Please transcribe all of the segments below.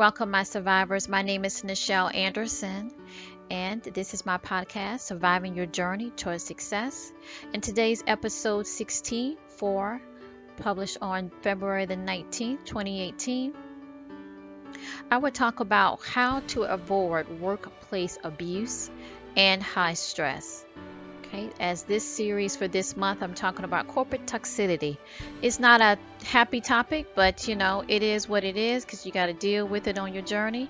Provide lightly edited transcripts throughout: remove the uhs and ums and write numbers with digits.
Welcome, my survivors. My name is Nichel Anderson, and this is my podcast, Surviving Your Journey Towards Success. And today's episode 64, published on February the 19th, 2018. I will talk about how to avoid workplace abuse and high stress. Okay, as this series for this month, I'm talking about corporate toxicity. It's not a happy topic, but it is what it is because you got to deal with it on your journey.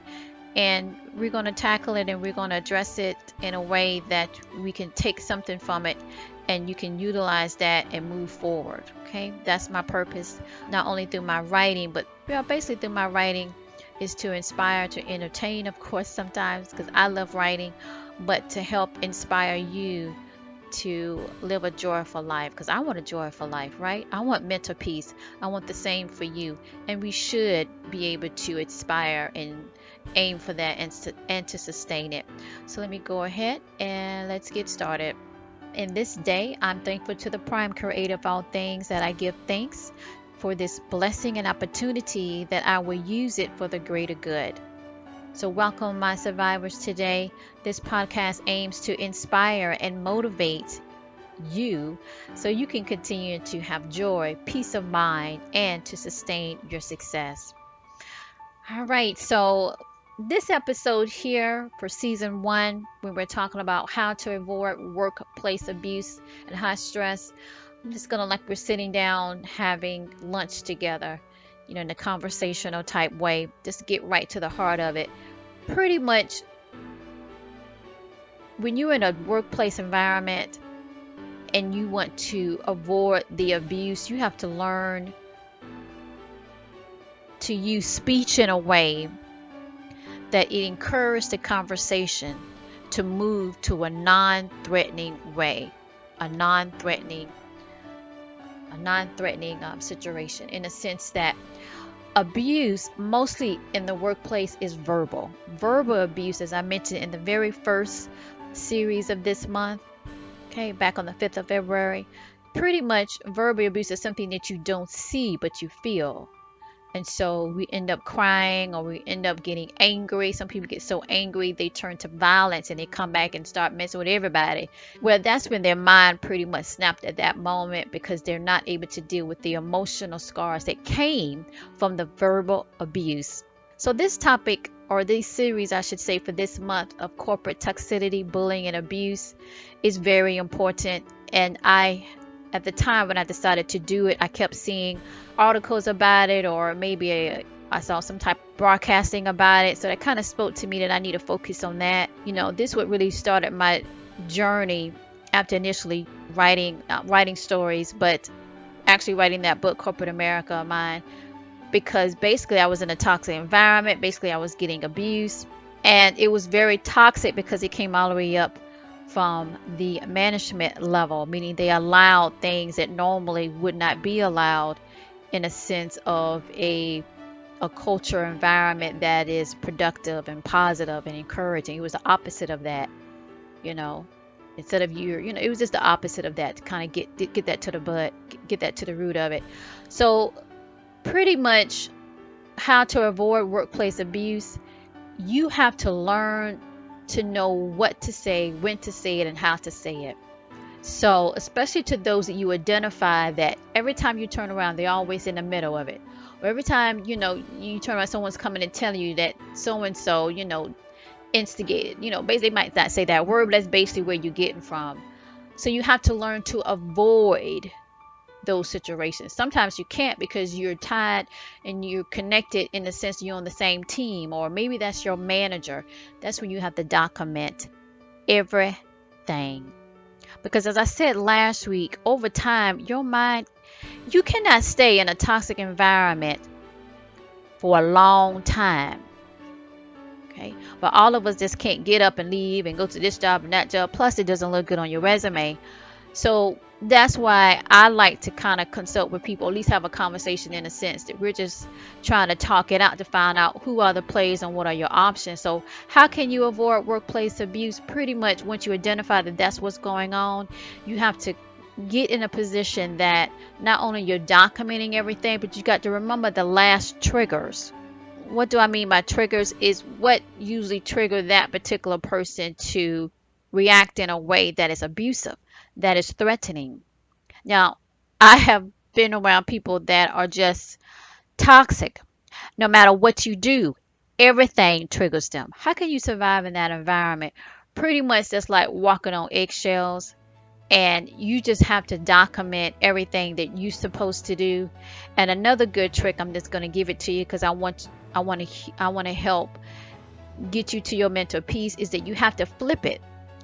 And we're going to tackle it and we're going to address it in a way that we can take something from it and you can utilize that and move forward. Okay, that's my purpose, not only through my writing, but basically through my writing is to inspire, to entertain, of course, sometimes because I love writing, but to help inspire you to live a joyful life, because I want a joyful life, right? I want mental peace. I want the same for you, and we should be able to aspire and aim for that and to sustain it. So let me go ahead and let's get started. In this day, I'm thankful to the prime creator of all things, that I give thanks for this blessing and opportunity, that I will use it for the greater good. So welcome, my survivors. Today, this podcast aims to inspire and motivate you so you can continue to have joy, peace of mind, and to sustain your success. All right, so this episode here for season 1, when we're talking about how to avoid workplace abuse and high stress, I'm just gonna, like we're sitting down having lunch together, in a conversational type way, just get right to the heart of it. Pretty much, when you're in a workplace environment and you want to avoid the abuse, you have to learn to use speech in a way that it encourages the conversation to move to a non-threatening way, a non-threatening situation, in a sense that abuse mostly in the workplace is verbal abuse, as I mentioned in the very first series of this month, okay, back on the 5th of February. Pretty much verbal abuse is something that you don't see but you feel, and so we end up crying or we end up getting angry. Some people get so angry they turn to violence and they come back and start messing with everybody. Well, that's when their mind pretty much snapped at that moment, because they're not able to deal with the emotional scars that came from the verbal abuse. So this topic, or this series I should say, for this month of corporate toxicity, bullying, and abuse is very important. And at the time when I decided to do it, I kept seeing articles about it, or maybe I saw some type of broadcasting about it. So that kind of spoke to me that I need to focus on that. This what really started my journey after initially writing stories, but actually writing that book, Corporate America of mine, because basically I was in a toxic environment. Basically I was getting abused, and it was very toxic because it came all the way up from the management level, meaning they allowed things that normally would not be allowed, in a sense of a culture environment that is productive and positive and encouraging. It was the opposite of that, instead of it was just the opposite of that, to kind of get that to the butt, get that to the root of it. So pretty much, how to avoid workplace abuse, you have to learn to know what to say, when to say it, and how to say it. So especially to those that you identify that every time you turn around, they're always in the middle of it. Or every time, you turn around, someone's coming and telling you that so-and-so, instigated. Basically, they might not say that word, but that's basically where you're getting from. So you have to learn to avoid those situations. Sometimes you can't, because you're tied and you're connected in the sense you're on the same team, or maybe that's your manager. That's when you have to document everything, because as I said last week, over time your mind, you cannot stay in a toxic environment for a long time. Okay, but all of us just can't get up and leave and go to this job and that job, plus it doesn't look good on your resume. So that's why I like to kind of consult with people, at least have a conversation, in a sense that we're just trying to talk it out to find out who are the plays and what are your options. So how can you avoid workplace abuse? Pretty much, once you identify that that's what's going on, you have to get in a position that not only you're documenting everything, but you got to remember the last triggers. what do I mean by triggers is what usually trigger that particular person to react in a way that is abusive, that is threatening. Now, I have been around people that are just toxic. No matter what you do, everything triggers them. How can you survive in that environment? Pretty much just like walking on eggshells, and you just have to document everything that you're supposed to do. And another good trick, I'm just going to give it to you because I want to help get you to your mental peace, is that you have to flip it.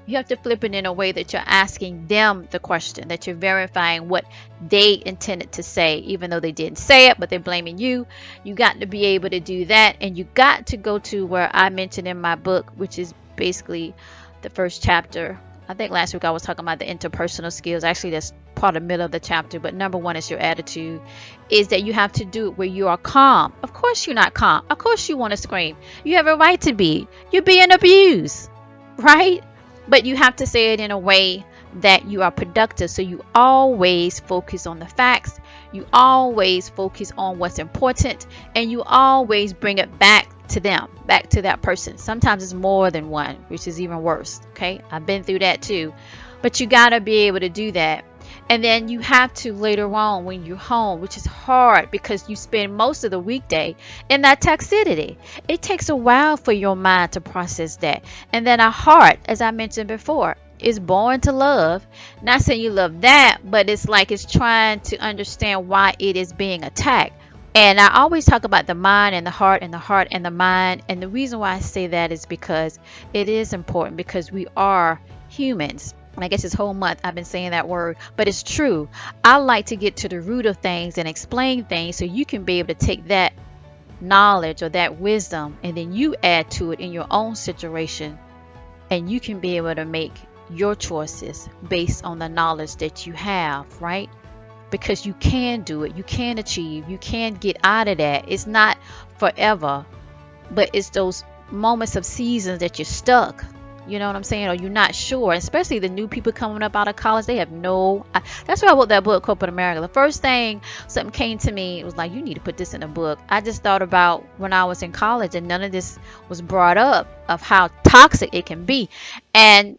You have to flip it in a way that you're asking them the question, that you're verifying what they intended to say, even though they didn't say it, but they're blaming you. You got to be able to do that. And you got to go to where I mentioned in my book, which is basically the first chapter. I think last week I was talking about the interpersonal skills. Actually, that's part of the middle of the chapter. But number one is your attitude, is that you have to do it where you are calm. Of course you're not calm. Of course you want to scream. You have a right to be. You're being abused, right? But you have to say it in a way that you are productive. So you always focus on the facts. You always focus on what's important. And you always bring it back to them, back to that person. Sometimes it's more than one, which is even worse. Okay, I've been through that too. But you got to be able to do that. And then you have to later on when you're home, which is hard because you spend most of the weekday in that toxicity. It takes a while for your mind to process that. And then our heart, as I mentioned before, is born to love. Not saying you love that, but it's like it's trying to understand why it is being attacked. And I always talk about the mind and the heart and the heart and the mind. And the reason why I say that is because it is important, because we are humans. And I guess this whole month I've been saying that word, but it's true. I like to get to the root of things and explain things so you can be able to take that knowledge or that wisdom and then you add to it in your own situation, and you can be able to make your choices based on the knowledge that you have, right? Because you can do it, you can achieve, you can get out of that. It's not forever, but it's those moments of seasons that you're stuck. You know what I'm saying? Or you're not sure. Especially the new people coming up out of college. They have that's why I wrote that book, Corporate America. The first thing something came to me, it was like, you need to put this in a book. I just thought about when I was in college and none of this was brought up, of how toxic it can be. And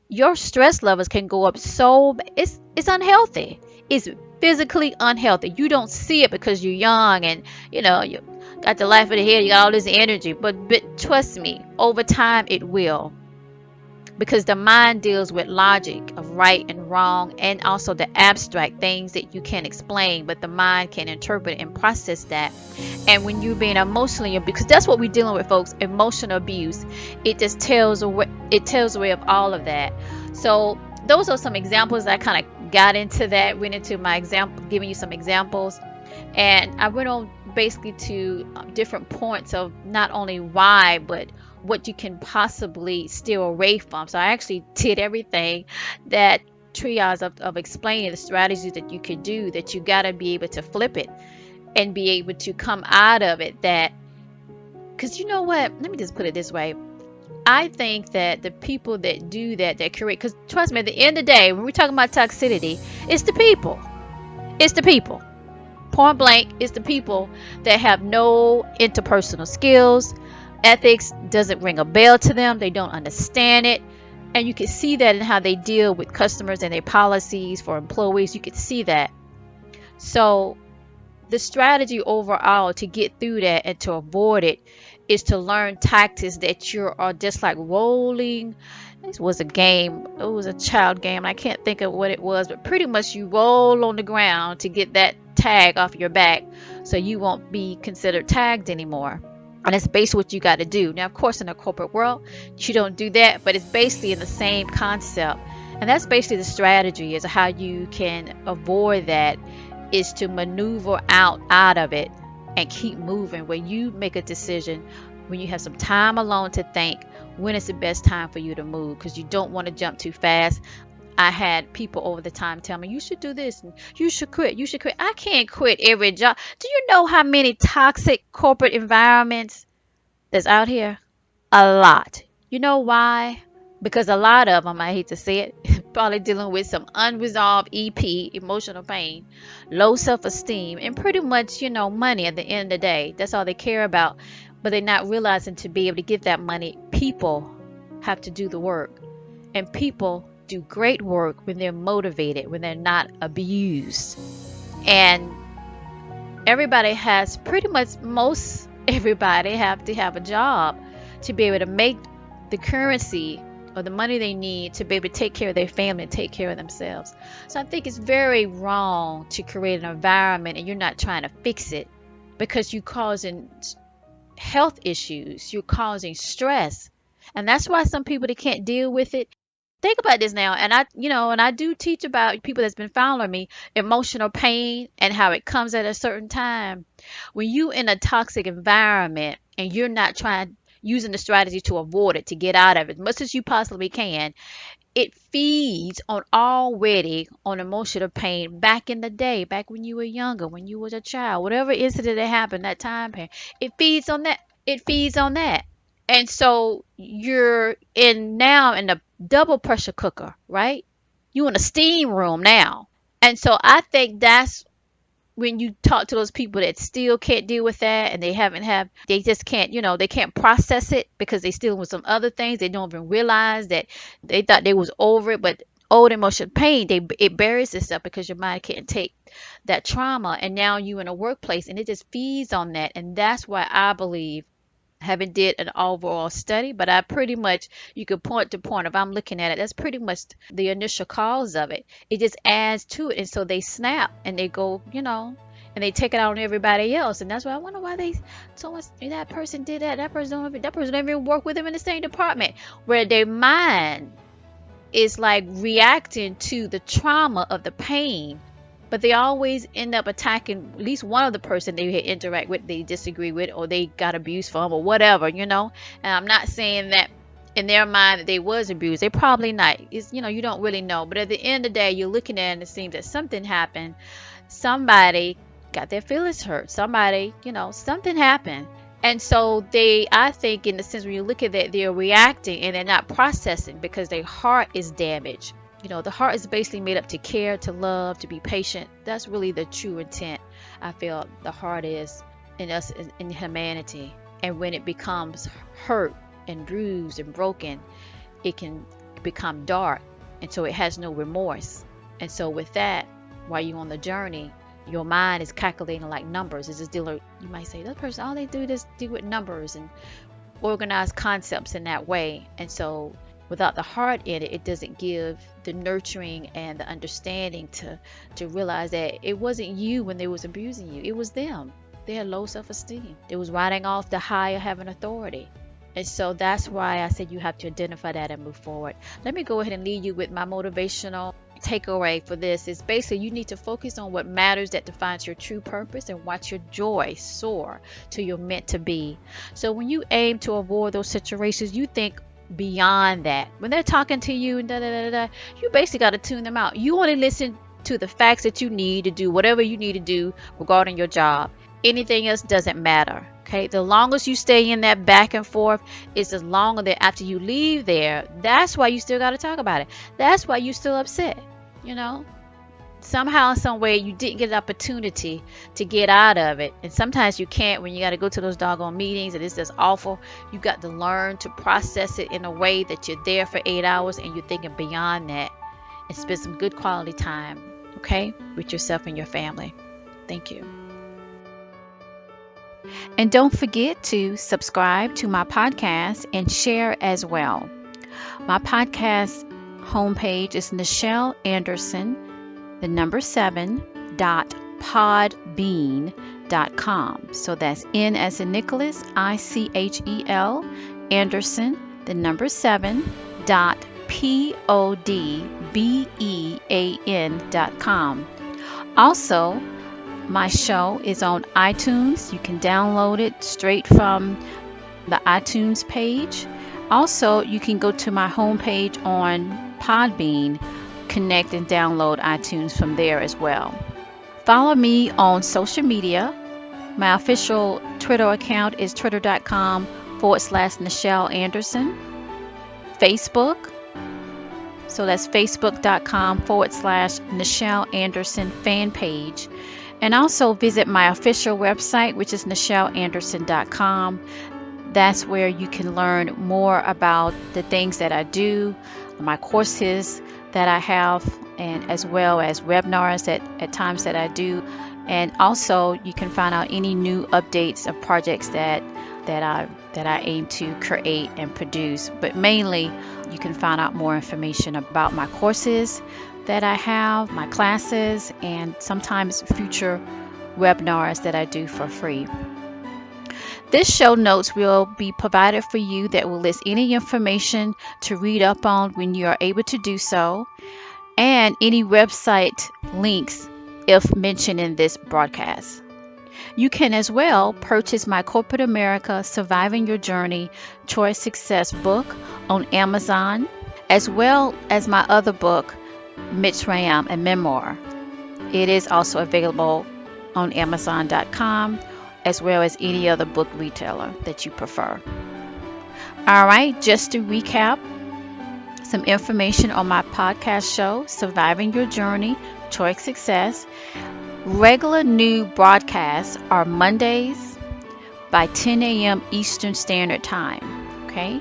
your stress levels can go up so it's unhealthy. It's physically unhealthy. You don't see it because you're young and you got the life of the head, you got all this energy. But trust me, over time it will. Because the mind deals with logic of right and wrong, and also the abstract things that you can't explain, but the mind can interpret and process that. And when you're being emotionally, because that's what we're dealing with, folks, emotional abuse, it just tells away of all of that. So those are some examples. I kind of got into that, went into my example, giving you some examples, and I went on basically to different points of not only why, but what you can possibly steer away from. So I actually did everything, that triage of explaining the strategies that you could do, that you got to be able to flip it and be able to come out of it. That, because you know what, let me just put it this way. I think that the people that do that create, because trust me, at the end of the day, when we're talking about toxicity, it's the people. It's the people. Point blank, it's the people that have no interpersonal skills. Ethics doesn't ring a bell to them. They don't understand it. And you can see that in how they deal with customers and their policies for employees. You can see that. So the strategy overall to get through that and to avoid it is to learn tactics that you are just like rolling. This was a game. It was a child game. I can't think of what it was, but pretty much you roll on the ground to get that tag off your back so you won't be considered tagged anymore. And that's basically what you got to do. Now, of course, in the corporate world, you don't do that, but it's basically in the same concept. And that's basically the strategy, is how you can avoid that, is to maneuver out of it and keep moving, where you make a decision when you have some time alone to think when is the best time for you to move, because you don't want to jump too fast. I had people over the time tell me, you should do this, and you should quit. I can't quit every job. Do you know how many toxic corporate environments that's out here? A lot. You know why? Because a lot of them, I hate to say it, probably dealing with some unresolved EP, emotional pain, low self-esteem, and pretty much, money at the end of the day. That's all they care about. but they're not realizing to be able to get that money, people have to do the work. And people do great work when they're motivated, when they're not abused. And everybody has pretty much, most everybody have to have a job to be able to make the currency or the money they need to be able to take care of their family and take care of themselves. So I think it's very wrong to create an environment and you're not trying to fix it, because you're causing health issues, you're causing stress. And that's why some people, they can't deal with it. Think about this now, and I do teach about people that's been following me, emotional pain and how it comes at a certain time. When you in a toxic environment and you're not trying using the strategy to avoid it, to get out of it as much as you possibly can, it feeds on emotional pain back in the day, back when you were younger, when you was a child, whatever incident that happened that time period. It feeds on that. It feeds on that. And so you're now in a double pressure cooker, right? You in a steam room now. And so I think that's when you talk to those people that still can't deal with that, and they just can't, they can't process it because they still with some other things. They don't even realize that they thought they was over it, but old emotional pain, it buries itself because your mind can't take that trauma. And now you in a workplace and it just feeds on that. And that's why I believe, haven't did an overall study, but I pretty much, you could point to point, if I'm looking at it, that's pretty much the initial cause of it. It just adds to it, and so they snap and they go, and they take it out on everybody else. And that's why I wonder why they so much, that person did that person don't even work with them in the same department, where their mind is like reacting to the trauma of the pain, but they always end up attacking at least one of the person they interact with, they disagree with, or they got abused from, or whatever, And I'm not saying that in their mind that they was abused. They probably not. It's, you don't really know. But at the end of the day, you're looking at it and it seems that something happened. Somebody got their feelings hurt. Somebody, something happened. And so I think in the sense when you look at that, they're reacting and they're not processing because their heart is damaged. The heart is basically made up to care, to love, to be patient. That's really the true intent. I feel the heart is in us, in humanity. And when it becomes hurt and bruised and broken, it can become dark. And so it has no remorse. And so with that, while you're on the journey, your mind is calculating like numbers. It's just dealing, you might say, that person, all they do is deal with numbers and organize concepts in that way. And so without the heart in it, it doesn't give the nurturing and the understanding to realize that it wasn't you when they was abusing you. It was them. They had low self-esteem. They was riding off the high of having authority. And so that's why I said you have to identify that and move forward. Let me go ahead and leave you with my motivational takeaway for this. Is basically you need to focus on what matters, that defines your true purpose, and watch your joy soar to your meant to be. So when you aim to avoid those situations, you think beyond that. When they're talking to you and you basically got to tune them out. You want to listen to the facts that you need to do whatever you need to do regarding your job. Anything else doesn't matter. Okay, the longest you stay in that back and forth is as longer that after you leave there. That's why you still got to talk about it. That's why you still upset. Somehow, some way, you didn't get an opportunity to get out of it. And sometimes you can't when you got to go to those doggone meetings and it's just awful. You got to learn to process it in a way that you're there for 8 hours and you're thinking beyond that, and spend some good quality time, okay, with yourself and your family. Thank you. And don't forget to subscribe to my podcast and share as well. My podcast homepage is Nichel Anderson, 7.podbean.com. So that's N as in Nicholas, Ichel, Anderson, 7.podbean.com. Also, my show is on iTunes. You can download it straight from the iTunes page. Also, you can go to my homepage on Podbean, connect and download iTunes from there as well. Follow me on social media. My official Twitter account is twitter.com/Nichel Anderson. Facebook. So that's facebook.com/Nichel Anderson fan page. And also visit my official website, which is nichelanderson.com. That's where you can learn more about the things that I do, my courses that I have, and as well as webinars at times that I do. And also you can find out any new updates of projects that I aim to create and produce. But mainly you can find out more information about my courses that I have, my classes, and sometimes future webinars that I do for free. This show notes will be provided for you that will list any information to read up on when you are able to do so, and any website links if mentioned in this broadcast. You can as well purchase my Corporate America Surviving Your Journey Choice Success book on Amazon, as well as my other book, Mitzrayim, a memoir. It is also available on Amazon.com, as well as any other book retailer that you prefer. All right, just to recap, some information on my podcast show, Surviving Your Journey, Choice Success. Regular new broadcasts are Mondays by 10 a.m. Eastern Standard Time. Okay.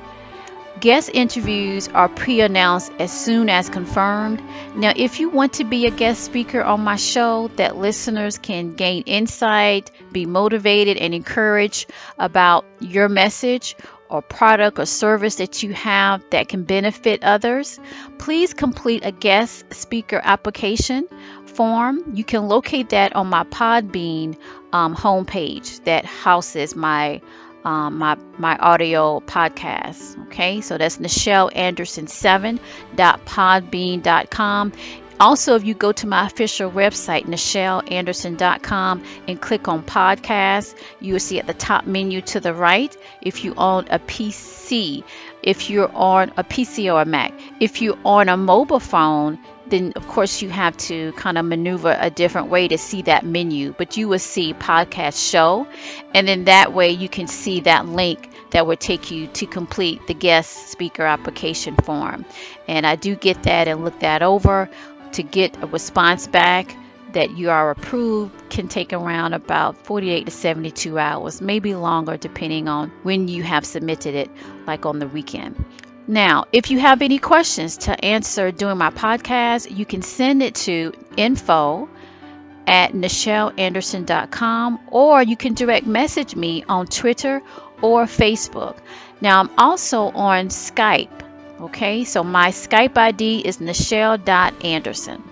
Guest interviews are pre-announced as soon as confirmed. Now, if you want to be a guest speaker on my show that listeners can gain insight, be motivated, and encouraged about your message or product or service that you have that can benefit others, please complete a guest speaker application form. You can locate that on my Podbean homepage that houses my audio podcast. Okay, so that's NichelAnderson7.podbean.com. Also, if you go to my official website, NichelAnderson.com, and click on podcast, you will see at the top menu to the right, if you own a PC, if you're on a PC or a Mac. If you're on a mobile phone, then of course you have to kind of maneuver a different way to see that menu, but you will see podcast show, and then that way you can see that link that will take you to complete the guest speaker application form. And I do get that and look that over. To get a response back that you are approved can take around about 48 to 72 hours, maybe longer depending on when you have submitted it, like on the weekend. Now, if you have any questions to answer during my podcast, you can send it to info@NichelAnderson.com, or you can direct message me on Twitter or Facebook. Now, I'm also on Skype. Okay, so my Skype ID is Nichel.Anderson.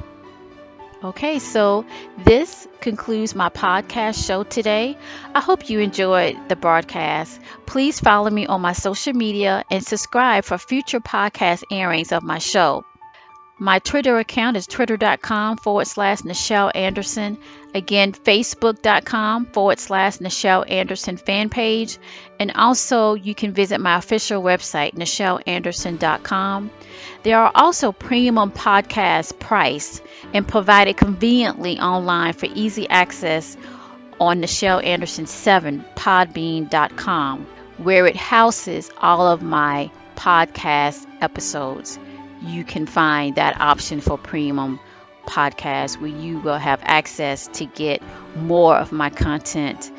Okay, so this concludes my podcast show today. I hope you enjoyed the broadcast. Please follow me on my social media and subscribe for future podcast airings of my show. My Twitter account is twitter.com/Nichel Anderson. Again, facebook.com/Nichel Anderson fan page. And also you can visit my official website, NichelAnderson.com. There are also premium podcasts priced and provided conveniently online for easy access on Nichel Anderson 7 podbean.com, where it houses all of my podcast episodes. You can find that option for premium podcast where you will have access to get more of my content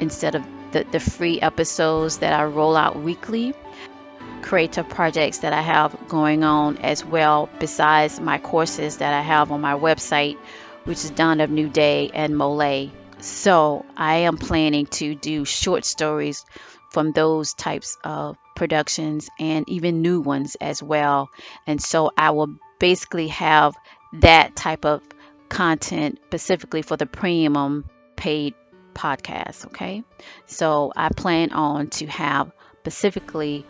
instead of the free episodes that I roll out weekly. Creative projects that I have going on as well, besides my courses that I have on my website, which is Dawn of New Day and Mole. So I am planning to do short stories from those types of productions and even new ones as well. And so I will basically have that type of content specifically for the premium paid podcast. Okay, so I plan on to have specifically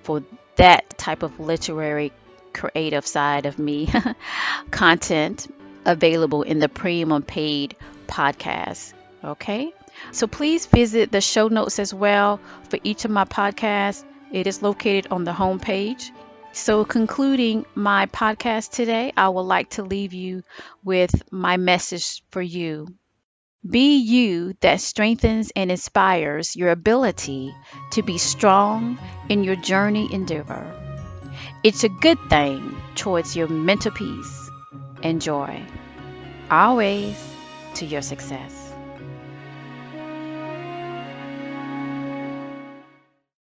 for that type of literary creative side of me content available in the premium paid podcast. Okay, so please visit the show notes as well for each of my podcasts. It is located on the home page. So concluding my podcast today, I would like to leave you with my message for you. Be you that strengthens and inspires your ability to be strong in your journey endeavor. It's a good thing towards your mental peace and joy, always to your success.